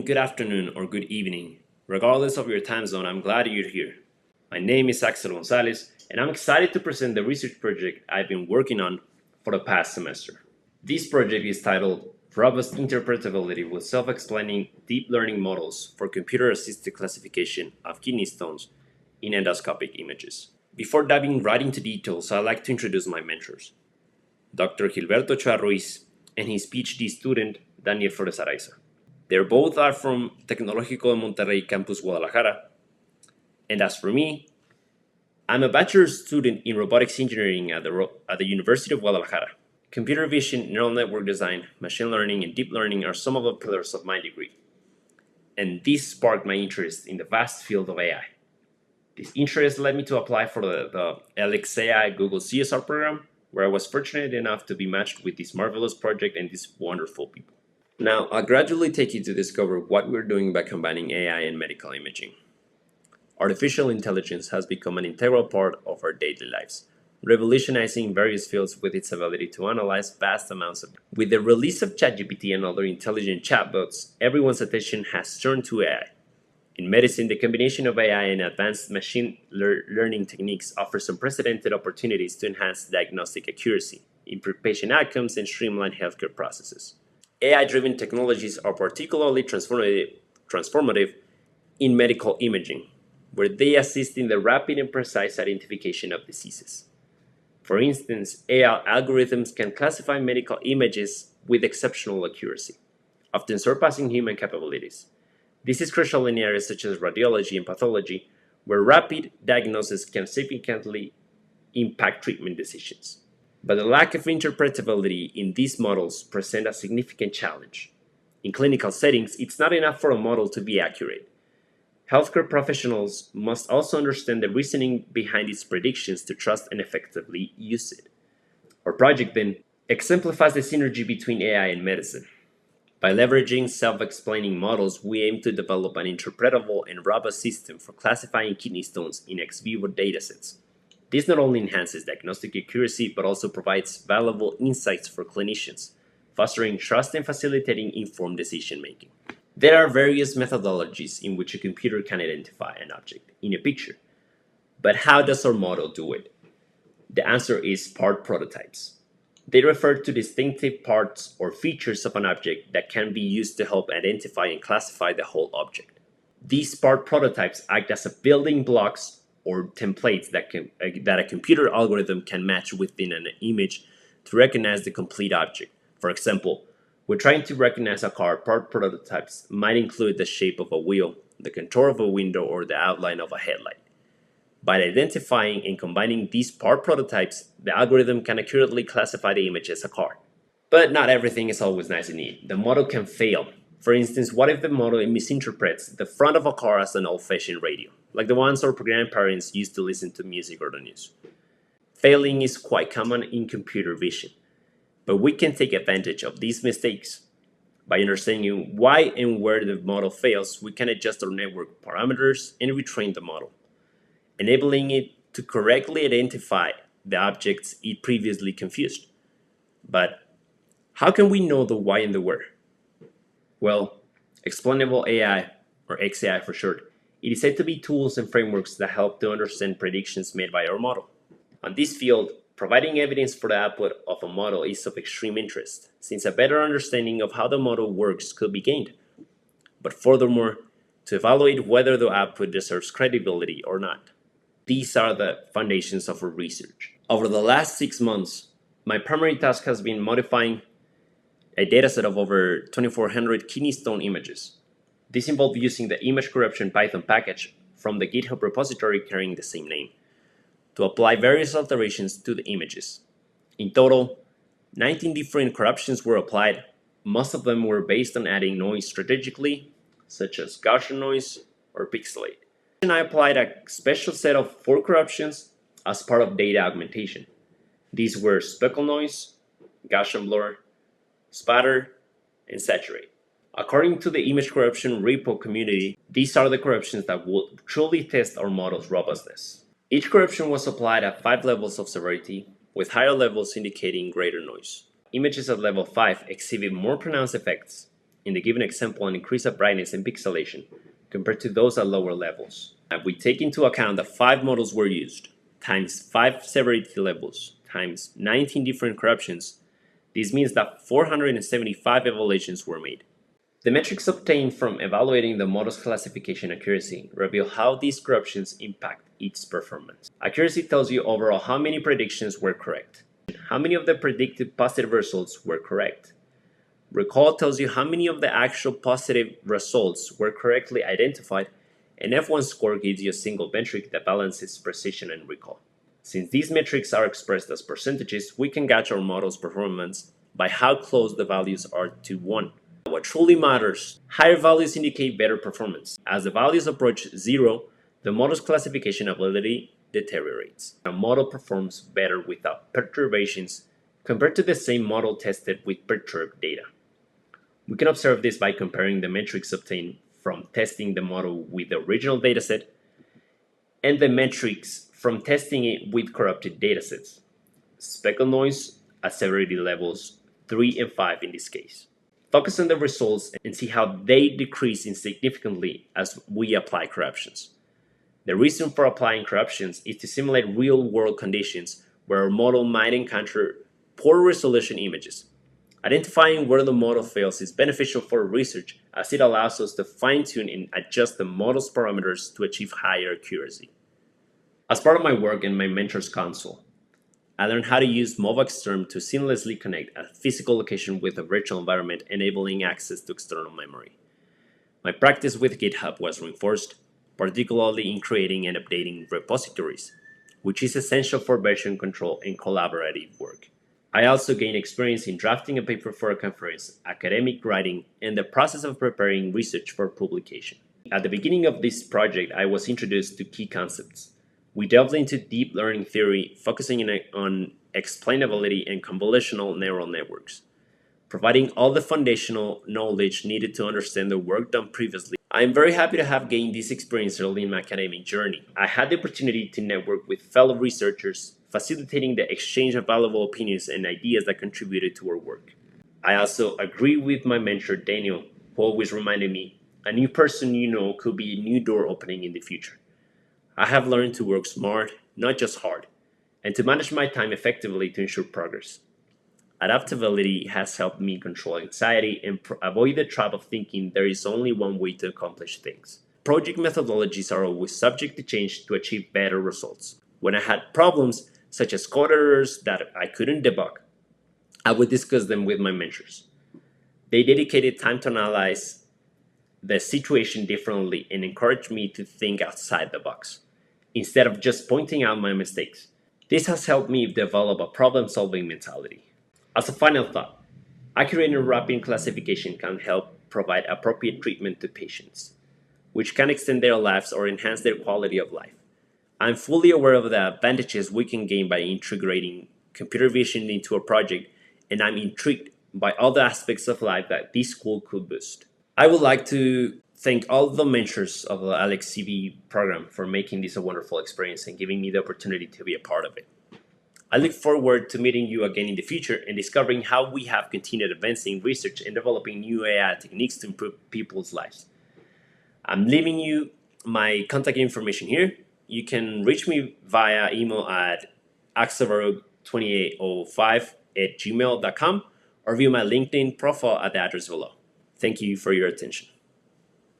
Good afternoon or good evening. Regardless of your time zone, I'm glad you're here. My name is Axel Gonzalez, and I'm excited to present the research project I've been working on for the past semester. This project is titled Robust Interpretability with Self-Explaining Deep Learning Models for Computer-Assisted Classification of Kidney Stones in Endoscopic Images. Before diving right into details, I'd like to introduce my mentors, Dr. Gilberto Ochoa Ruiz and his PhD student, Daniel Flores Araiza. They both are from Tecnológico de Monterrey Campus Guadalajara. And as for me, I'm a bachelor's student in robotics engineering at the University of Guadalajara. Computer vision, neural network design, machine learning, and deep learning are some of the pillars of my degree. And this sparked my interest in the vast field of AI. This interest led me to apply for the LXAI Google CSR program, where I was fortunate enough to be matched with this marvelous project and these wonderful people. Now, I'll gradually take you to discover what we're doing by combining AI and medical imaging. Artificial intelligence has become an integral part of our daily lives, revolutionizing various fields with its ability to analyze vast amounts of data. With the release of ChatGPT and other intelligent chatbots, everyone's attention has turned to AI. In medicine, the combination of AI and advanced machine learning techniques offers unprecedented opportunities to enhance diagnostic accuracy, improve patient outcomes, and streamline healthcare processes. AI-driven technologies are particularly transformative in medical imaging, where they assist in the rapid and precise identification of diseases. For instance, AI algorithms can classify medical images with exceptional accuracy, often surpassing human capabilities. This is crucial in areas such as radiology and pathology, where rapid diagnosis can significantly impact treatment decisions. But the lack of interpretability in these models presents a significant challenge. In clinical settings, it's not enough for a model to be accurate. Healthcare professionals must also understand the reasoning behind its predictions to trust and effectively use it. Our project then exemplifies the synergy between AI and medicine. By leveraging self-explaining models, we aim to develop an interpretable and robust system for classifying kidney stones in ex vivo datasets. This not only enhances diagnostic accuracy, but also provides valuable insights for clinicians, fostering trust and facilitating informed decision-making. There are various methodologies in which a computer can identify an object in a picture. But how does our model do it? The answer is part prototypes. They refer to distinctive parts or features of an object that can be used to help identify and classify the whole object. These part prototypes act as building blocks or templates that a computer algorithm can match within an image to recognize the complete object. For example, we're trying to recognize a car. Part prototypes might include the shape of a wheel, the contour of a window, or the outline of a headlight. By identifying and combining these part prototypes, the algorithm can accurately classify the image as a car. But not everything is always nice and neat. The model can fail. For instance, what if the model misinterprets the front of a car as an old-fashioned radio, like the ones our grandparents used to listen to music or the news? Failing is quite common in computer vision, but we can take advantage of these mistakes. By understanding why and where the model fails, we can adjust our network parameters and retrain the model, enabling it to correctly identify the objects it previously confused. But how can we know the why and the where? Well, explainable AI, or XAI for short, it is said to be tools and frameworks that help to understand predictions made by our model. On this field, providing evidence for the output of a model is of extreme interest, since a better understanding of how the model works could be gained. But furthermore, to evaluate whether the output deserves credibility or not. These are the foundations of our research. Over the last 6 months, my primary task has been modifying a dataset of over 2,400 kidney stone images. This involved using the image corruption Python package from the GitHub repository carrying the same name to apply various alterations to the images. In total, 19 different corruptions were applied. Most of them were based on adding noise strategically, such as Gaussian noise or pixelate. And I applied a special set of 4 corruptions as part of data augmentation. These were speckle noise, Gaussian blur, spatter, and saturate. According to the image corruption repo community, these are the corruptions that will truly test our model's robustness. Each corruption was applied at 5 levels of severity, with higher levels indicating greater noise. Images at level 5 exhibit more pronounced effects, in the given example an increase of brightness and pixelation compared to those at lower levels. If we take into account that 5 models were used, times 5 severity levels, times 19 different corruptions, this means that 475 evaluations were made. The metrics obtained from evaluating the model's classification accuracy reveal how these corruptions impact its performance. Accuracy tells you overall how many predictions were correct, how many of the predicted positive results were correct. Recall tells you how many of the actual positive results were correctly identified, and F1 score gives you a single metric that balances precision and recall. Since these metrics are expressed as percentages, we can gauge our model's performance by how close the values are to 1. What truly matters, higher values indicate better performance. As the values approach 0, the model's classification ability deteriorates. A model performs better without perturbations compared to the same model tested with perturbed data. We can observe this by comparing the metrics obtained from testing the model with the original dataset and the metrics from testing it with corrupted datasets. Speckle noise at severity levels 3 and 5 in this case. Focus on the results and see how they decrease insignificantly as we apply corruptions. The reason for applying corruptions is to simulate real-world conditions where our model might encounter poor resolution images. Identifying where the model fails is beneficial for research as it allows us to fine-tune and adjust the model's parameters to achieve higher accuracy. As part of my work in my mentor's console, I learned how to use MovaXterm to seamlessly connect a physical location with a virtual environment, enabling access to external memory. My practice with GitHub was reinforced, particularly in creating and updating repositories, which is essential for version control and collaborative work. I also gained experience in drafting a paper for a conference, academic writing, and the process of preparing research for publication. At the beginning of this project, I was introduced to key concepts. We delved into deep learning theory, focusing on explainability and convolutional neural networks, providing all the foundational knowledge needed to understand the work done previously. I am very happy to have gained this experience early in my academic journey. I had the opportunity to network with fellow researchers, facilitating the exchange of valuable opinions and ideas that contributed to our work. I also agree with my mentor, Daniel, who always reminded me, a new person you know could be a new door opening in the future. I have learned to work smart, not just hard, and to manage my time effectively to ensure progress. Adaptability has helped me control anxiety and avoid the trap of thinking there is only one way to accomplish things. Project methodologies are always subject to change to achieve better results. When I had problems, such as code errors that I couldn't debug, I would discuss them with my mentors. They dedicated time to analyze the situation differently and encouraged me to think outside the box, instead of just pointing out my mistakes. This has helped me develop a problem-solving mentality. As a final thought, accurate and rapid classification can help provide appropriate treatment to patients, which can extend their lives or enhance their quality of life. I'm fully aware of the advantages we can gain by integrating computer vision into a project, and I'm intrigued by all the aspects of life that this tool could boost. I would like to thank all the mentors of the LXCV program for making this a wonderful experience and giving me the opportunity to be a part of it. I look forward to meeting you again in the future and discovering how we have continued advancing research and developing new AI techniques to improve people's lives. I'm leaving you my contact information here. You can reach me via email at axavarug2805@gmail.com or view my LinkedIn profile at the address below. Thank you for your attention.